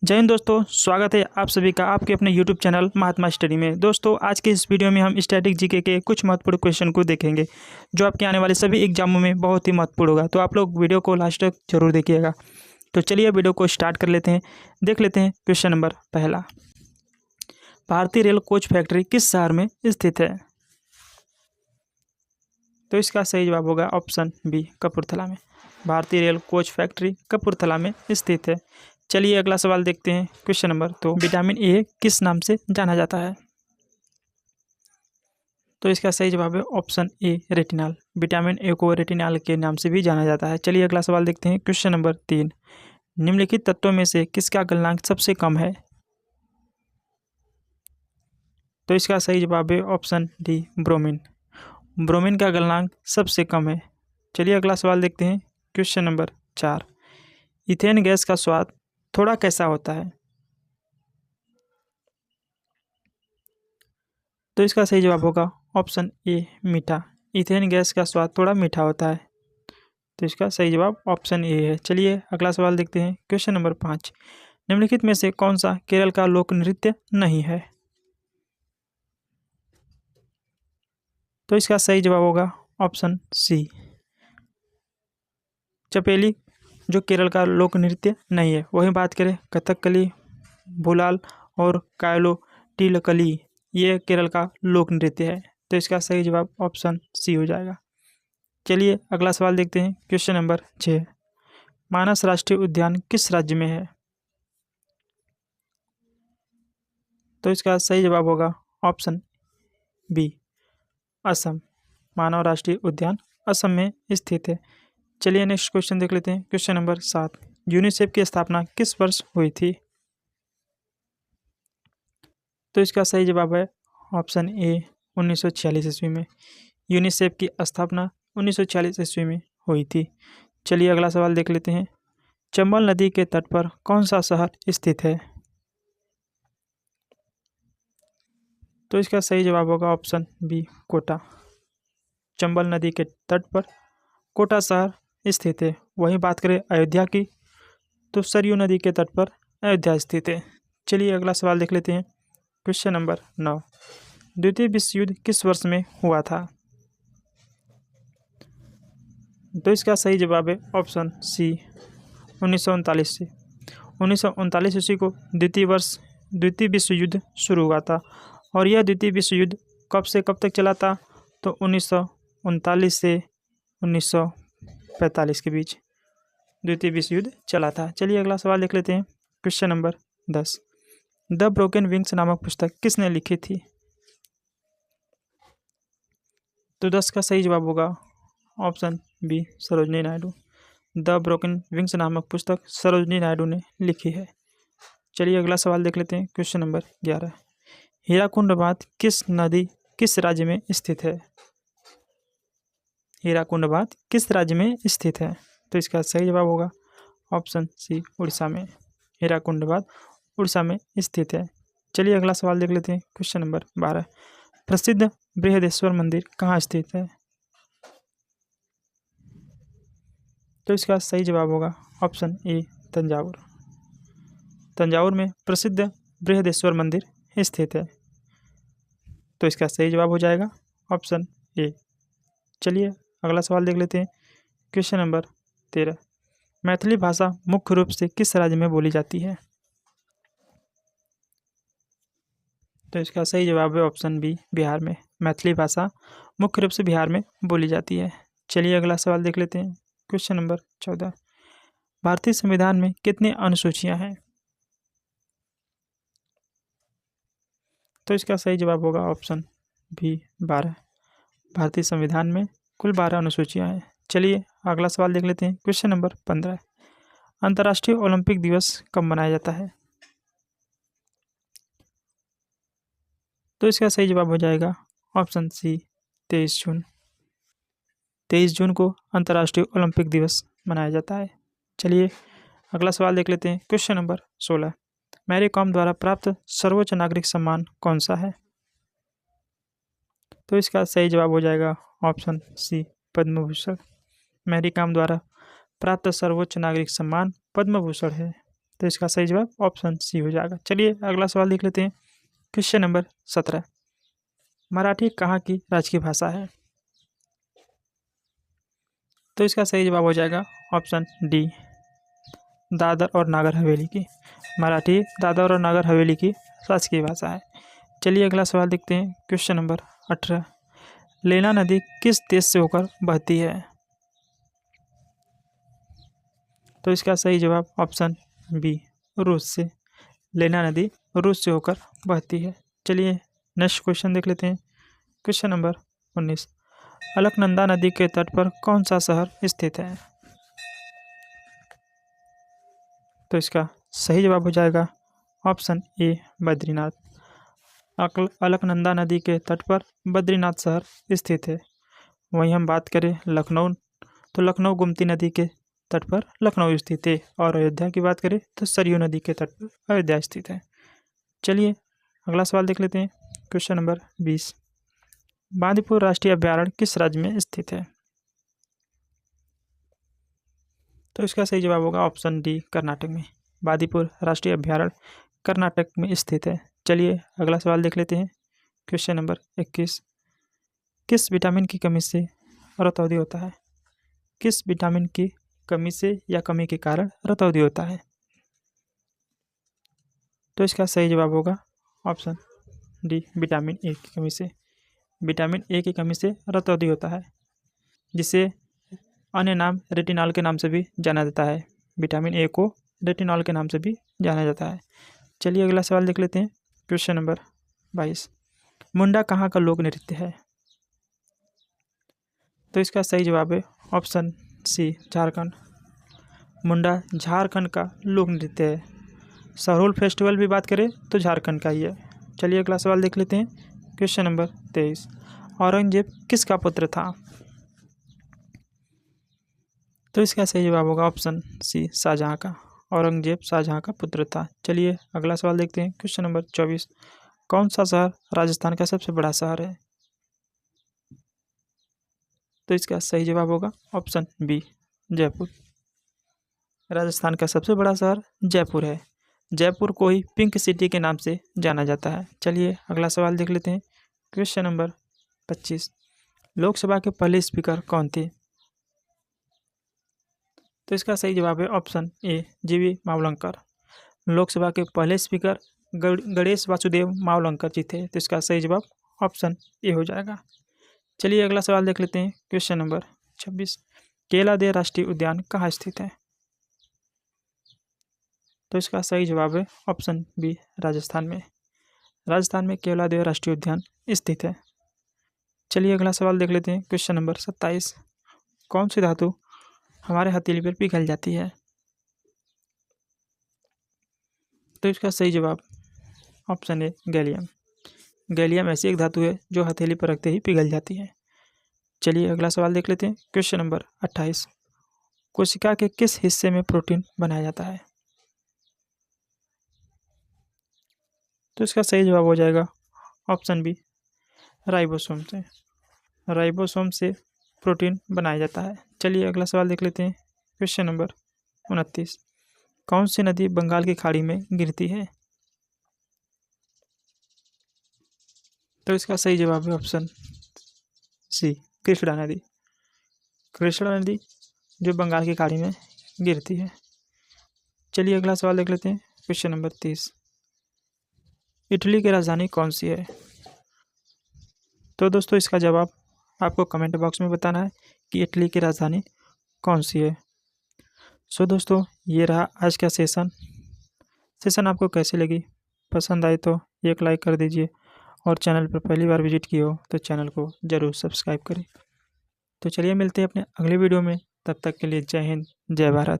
जय हिंद दोस्तों, स्वागत है आप सभी का आपके अपने YouTube चैनल महात्मा स्टडी में। दोस्तों आज के इस वीडियो में हम स्टैटिक जीके के कुछ महत्वपूर्ण क्वेश्चन को देखेंगे जो आपके आने वाले सभी एग्जामों में बहुत ही महत्वपूर्ण होगा। तो आप लोग वीडियो को लास्ट तक जरूर देखिएगा। तो चलिए वीडियो को स्टार्ट कर लेते हैं। देख लेते हैं क्वेश्चन नंबर पहला। भारतीय रेल कोच फैक्ट्री किस शहर में स्थित है? तो इसका सही जवाब होगा ऑप्शन बी, कपूरथला में। भारतीय रेल कोच फैक्ट्री कपूरथला में स्थित है। चलिए अगला सवाल देखते हैं। क्वेश्चन नंबर तो विटामिन ए किस नाम से जाना जाता है? तो इसका सही जवाब है option A, retinol. Vitamin A को रेटिनॉल के नाम से भी जाना जाता है। चलिए अगला सवाल देखते हैं। क्वेश्चन नंबर 3, निम्नलिखित तत्वों में से किसका गलनांक सबसे कम है? तो इसका सही जवाब है ऑप्शन डी, ब्रोमीन। ब्रोमीन का गलनांक सबसे कम है। चलिए अगला सवाल देखते हैं। क्वेश्चन नंबर 4, इथेन गैस का स्वाद थोड़ा कैसा होता है? तो इसका सही जवाब होगा ऑप्शन ए, मीठा। इथेन गैस का स्वाद थोड़ा मीठा होता है। तो इसका सही जवाब ऑप्शन ए है। चलिए अगला सवाल देखते हैं। क्वेश्चन नंबर 5, निम्नलिखित में से कौन सा केरल का लोक नृत्य नहीं है? तो इसका सही जवाब होगा ऑप्शन सी, चपेली, जो केरल का लोक नृत्य नहीं है। वहीं बात करें कथकली, भूलाल और कायलोटिलकली, ये केरल का लोक नृत्य है। तो इसका सही जवाब ऑप्शन सी हो जाएगा। चलिए अगला सवाल देखते हैं। क्वेश्चन नंबर 6, मानस राष्ट्रीय उद्यान किस राज्य में है? तो इसका सही जवाब होगा ऑप्शन बी, असम। मानव राष्ट्रीय उद्यान असम में स्थित है। चलिए नेक्स्ट क्वेश्चन देख लेते हैं। क्वेश्चन नंबर 7, यूनिसेफ की स्थापना किस वर्ष हुई थी? तो इसका सही जवाब है ऑप्शन ए, 1946 ईस्वी में। यूनिसेफ की स्थापना 1946 ईस्वी में हुई थी। चलिए अगला सवाल देख लेते हैं। चंबल नदी के तट पर कौन सा शहर स्थित है? तो इसका सही जवाब होगा ऑप्शन बी, कोटा। चंबल नदी के तट पर कोटा शहर स्थित है। वहीं बात करें अयोध्या की, तो सरयू नदी के तट पर अयोध्या स्थित है। चलिए अगला सवाल देख लेते हैं। क्वेश्चन नंबर 9, द्वितीय विश्व युद्ध किस वर्ष में हुआ था? तो इसका सही जवाब है ऑप्शन सी, 1939 से। 1939 ईस्वी को द्वितीय विश्व युद्ध शुरू हुआ था। और यह द्वितीय विश्व युद्ध कब से कब तक चला था? तो 1939 से 1945 के बीच द्वितीय विश्व युद्ध चला था। चलिए अगला सवाल देख लेते हैं। Question number 10, the broken wings नामक पुस्तक किसने लिखी थी? तो 10 का सही जवाब होगा option B, Sarojini Naidu. The broken wings नामक पुस्तक सरोजनी नायडू ने लिखी है। चलिए अगला सवाल देख लेते हैं। क्वेश्चन नंबर 11, हीराकुंड बांध किस राज्य में स्थित है? हीराकुंड बांध किस राज्य में स्थित है? तो इसका सही जवाब होगा ऑप्शन सी, उड़ीसा में। हीराकुंड बांध उड़ीसा में स्थित है। चलिए अगला सवाल देख लेते हैं। क्वेश्चन नंबर 12, प्रसिद्ध बृहदेश्वर मंदिर कहाँ स्थित है? तो इसका सही जवाब होगा ऑप्शन ए, तंजावुर। तंजावुर में प्रसिद्ध बृहदेश्वर मंदिर स्थित है। तो इसका सही जवाब हो जाएगा ऑप्शन ए। चलिए अगला सवाल देख लेते हैं। क्वेश्चन नंबर 13, मैथिली भाषा मुख्य रूप से किस राज्य में बोली जाती है? तो इसका सही जवाब है ऑप्शन बी, बिहार में। मैथिली भाषा मुख्य रूप से बिहार में बोली जाती है। चलिए अगला सवाल देख लेते हैं। क्वेश्चन नंबर 14, भारतीय संविधान में कितनी अनुसूचियां हैं? तो इसका सही जवाब होगा ऑप्शन बी, 12। भारतीय संविधान में कुल 12 अनुसूचियां हैं। चलिए अगला सवाल देख लेते हैं। क्वेश्चन नंबर 15, अंतर्राष्ट्रीय ओलंपिक दिवस कब मनाया जाता है? तो इसका सही जवाब हो जाएगा ऑप्शन सी, 23 जून। 23 जून को अंतर्राष्ट्रीय ओलंपिक दिवस मनाया जाता है। चलिए अगला सवाल देख लेते हैं। क्वेश्चन नंबर 16, मैरी कॉम द्वारा प्राप्त सर्वोच्च नागरिक सम्मान कौन सा है? तो इसका सही जवाब हो जाएगा option C, Padma Bhushan. Mary com द्वारा प्राप्त सर्वोच्च नागरिक सम्मान पद्म भूषण है। तो इसका सही जवाब ऑप्शन सी हो जाएगा। चलिए अगला सवाल देख लेते हैं। क्वेश्चन नंबर 17, मराठी कहाँ की राजकीय भाषा है? तो इसका सही जवाब हो जाएगा ऑप्शन डी, दादर और नागर हवेली की। मराठी दादर और नागर हवेली की राजकीय भाषा है। चलिए अगला सवाल देखते हैं। क्वेश्चन नंबर 18, लेना नदी किस देश से होकर बहती है? तो इसका सही जवाब ऑप्शन बी, रूस से। लेना नदी रूस से होकर बहती है। चलिए नेक्स्ट क्वेश्चन देख लेते हैं। क्वेश्चन नंबर 19, अलकनंदा नदी के तट पर कौन सा शहर स्थित है? तो इसका सही जवाब हो जाएगा ऑप्शन ए, बद्रीनाथ। अलकनंदा नदी के तट पर बद्रीनाथ शहर स्थित है। वहीं हम बात करें लखनऊ, तो लखनऊ गोमती नदी के तट पर लखनऊ स्थित है। और अयोध्या की बात करें तो सरयू नदी के तट पर अयोध्या स्थित है। चलिए अगला सवाल देख लेते हैं। क्वेश्चन नंबर 20, बांदीपुर राष्ट्रीय अभ्यारण्य किस राज्य में स्थित है? तो इसका सही जवाब होगा ऑप्शन डी, कर्नाटक में। बांदीपुर राष्ट्रीय अभ्यारण्य कर्नाटक में स्थित है। चलिए अगला सवाल देख लेते हैं। क्वेश्चन नंबर 21, किस विटामिन की कमी से रतौंधी होता है? किस विटामिन की कमी से या कमी के कारण रतौंधी होता है? तो इसका सही जवाब होगा ऑप्शन डी, विटामिन ए की कमी से। विटामिन ए की कमी से रतौंधी होता है, जिसे अन्य नाम रेटिनॉल के नाम से भी जाना जाता है। विटामिन ए को रेटिनॉल के नाम से भी जाना जाता है। चलिए अगला सवाल देख लेते हैं। क्वेश्चन नंबर 22, मुंडा कहाँ का लोक नृत्य है? तो इसका सही जवाब है ऑप्शन सी, झारखंड। मुंडा झारखंड का लोक नृत्य है। सरहुल फेस्टिवल भी बात करें तो झारखंड का ही है। चलिए अगला सवाल देख लेते हैं। क्वेश्चन नंबर 23, औरंगजेब किसका पुत्र था? तो इसका सही जवाब होगा ऑप्शन सी, शाहजहाँ का। औरंगजेब शाहजहाँ का पुत्र था। चलिए अगला सवाल देखते हैं। क्वेश्चन नंबर 24, कौन सा शहर राजस्थान का सबसे बड़ा शहर है? तो इसका सही जवाब होगा ऑप्शन बी, जयपुर। राजस्थान का सबसे बड़ा शहर जयपुर है। जयपुर को ही पिंक सिटी के नाम से जाना जाता है। चलिए अगला सवाल देख लेते हैं। क्वेश्चन नंबर 25, लोकसभा के पहले स्पीकर कौन थे? तो इसका सही जवाब है ऑप्शन ए, जीवी मावलंकर। लोकसभा के पहले स्पीकर गणेश वासुदेव मावलंकर जी थे। तो इसका सही जवाब ऑप्शन ए हो जाएगा। चलिए अगला सवाल देख लेते हैं। क्वेश्चन नंबर 26, केलादेव राष्ट्रीय उद्यान कहाँ स्थित है? तो इसका सही जवाब है ऑप्शन बी, राजस्थान में। राजस्थान में केवलादेव राष्ट्रीय उद्यान स्थित है। चलिए अगला सवाल देख लेते हैं। क्वेश्चन नंबर 27, कौन सी धातु हमारे हथेली पर पिघल जाती है? तो इसका सही जवाब ऑप्शन ए, गैलियम। गैलियम ऐसी एक धातु है जो हथेली पर रखते ही पिघल जाती है। चलिए अगला सवाल देख लेते हैं। क्वेश्चन नंबर 28, कोशिका के किस हिस्से में प्रोटीन बनाया जाता है? तो इसका सही जवाब हो जाएगा ऑप्शन बी, राइबोसोम से। राइबोसोम से प्रोटीन बनाया जाता है। चलिए अगला सवाल देख लेते हैं। क्वेश्चन नंबर 29, कौन सी नदी बंगाल की खाड़ी में गिरती है? तो इसका सही जवाब है ऑप्शन सी, कृष्णा नदी। कृष्णा नदी जो बंगाल की खाड़ी में गिरती है। चलिए अगला सवाल देख लेते हैं। क्वेश्चन नंबर 30, इटली की राजधानी कौन सी है? तो दोस्तों इसका जवाब आपको कमेंट बॉक्स में बताना है कि इटली की राजधानी कौन सी है। सो दोस्तों ये रहा आज का सेशन आपको कैसी लगी? पसंद आए तो एक लाइक कर दीजिए, और चैनल पर पहली बार विजिट किए हो तो चैनल को ज़रूर सब्सक्राइब करें। तो चलिए मिलते हैं अपने अगले वीडियो में। तब तक के लिए जय हिंद, जय भारत।